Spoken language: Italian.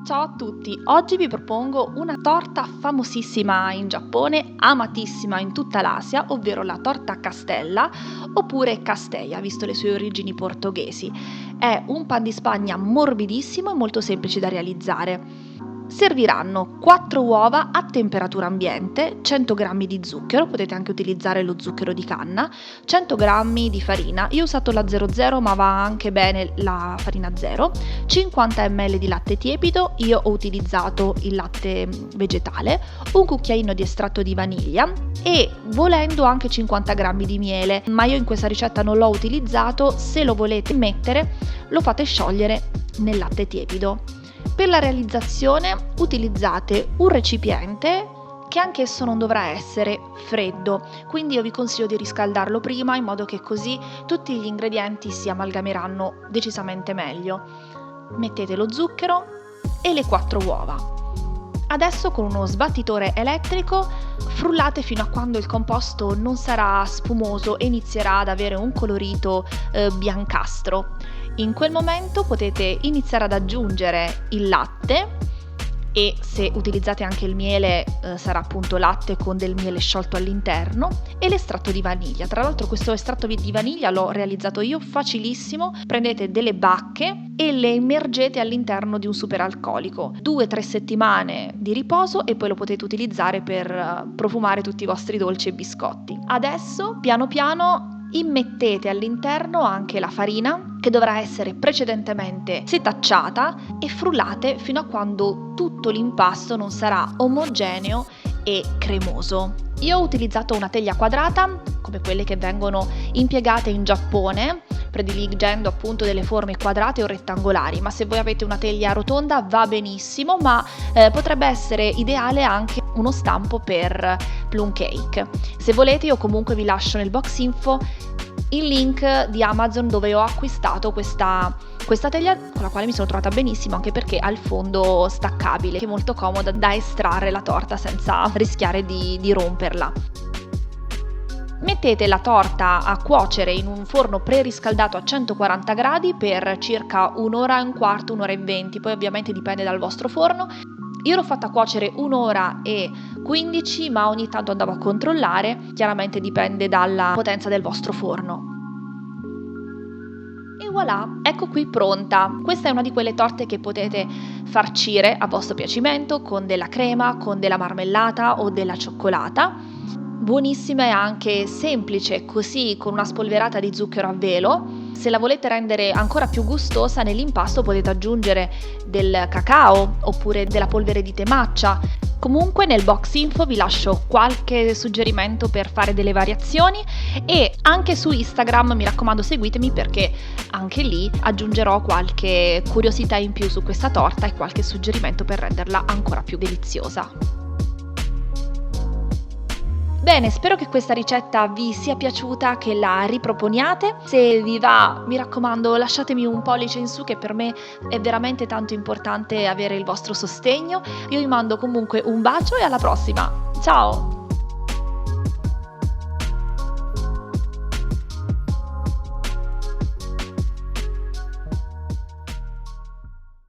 Ciao a tutti, oggi vi propongo una torta famosissima in Giappone, amatissima in tutta l'Asia, ovvero la torta castella oppure casteia, visto le sue origini portoghesi. È un pan di Spagna morbidissimo e molto semplice da realizzare. Serviranno 4 uova a temperatura ambiente, 100 g di zucchero, potete anche utilizzare lo zucchero di canna, 100 g di farina, io ho usato la 00 ma va anche bene la farina 0, 50 ml di latte tiepido, io ho utilizzato il latte vegetale, un cucchiaino di estratto di vaniglia e volendo anche 50 g di miele, ma io in questa ricetta non l'ho utilizzato, se lo volete mettere lo fate sciogliere nel latte tiepido. Per la realizzazione utilizzate un recipiente che anch'esso non dovrà essere freddo, quindi io vi consiglio di riscaldarlo prima in modo che così tutti gli ingredienti si amalgameranno decisamente meglio. Mettete lo zucchero e le 4 uova. Adesso con uno sbattitore elettrico frullate fino a quando il composto non sarà spumoso e inizierà ad avere un colorito biancastro. In quel momento potete iniziare ad aggiungere il latte e se utilizzate anche il miele sarà appunto latte con del miele sciolto all'interno e l'estratto di vaniglia. Tra l'altro questo estratto di vaniglia l'ho realizzato io, facilissimo. Prendete delle bacche e le immergete all'interno di un superalcolico. 2-3 settimane di riposo e poi lo potete utilizzare per profumare tutti i vostri dolci e biscotti. Adesso piano piano immettete all'interno anche la farina che dovrà essere precedentemente setacciata e frullate fino a quando tutto l'impasto non sarà omogeneo e cremoso. Io ho utilizzato una teglia quadrata come quelle che vengono impiegate in Giappone, prediligendo appunto delle forme quadrate o rettangolari, ma se voi avete una teglia rotonda va benissimo, ma potrebbe essere ideale anche uno stampo per plum cake. Se volete io comunque vi lascio nel box info il link di Amazon dove ho acquistato questa teglia con la quale mi sono trovata benissimo, anche perché ha il fondo staccabile, che è molto comoda da estrarre la torta senza rischiare di romperla. Mettete la torta a cuocere in un forno preriscaldato a 140 gradi per circa un'ora e un quarto, un'ora e 20, poi ovviamente dipende dal vostro forno. Io l'ho fatta cuocere 1 ora e 15, ma ogni tanto andavo a controllare, chiaramente dipende dalla potenza del vostro forno. E voilà, ecco qui pronta. Questa è una di quelle torte che potete farcire a vostro piacimento con della crema, con della marmellata o della cioccolata. Buonissima e anche semplice, così con una spolverata di zucchero a velo. Se la volete rendere ancora più gustosa, nell'impasto potete aggiungere del cacao oppure della polvere di tè matcha. Comunque nel box info vi lascio qualche suggerimento per fare delle variazioni e anche su Instagram mi raccomando seguitemi perché anche lì aggiungerò qualche curiosità in più su questa torta e qualche suggerimento per renderla ancora più deliziosa. Bene, spero che questa ricetta vi sia piaciuta, che la riproponiate. Se vi va, mi raccomando, lasciatemi un pollice in su che per me è veramente tanto importante avere il vostro sostegno. Io vi mando comunque un bacio e alla prossima. Ciao!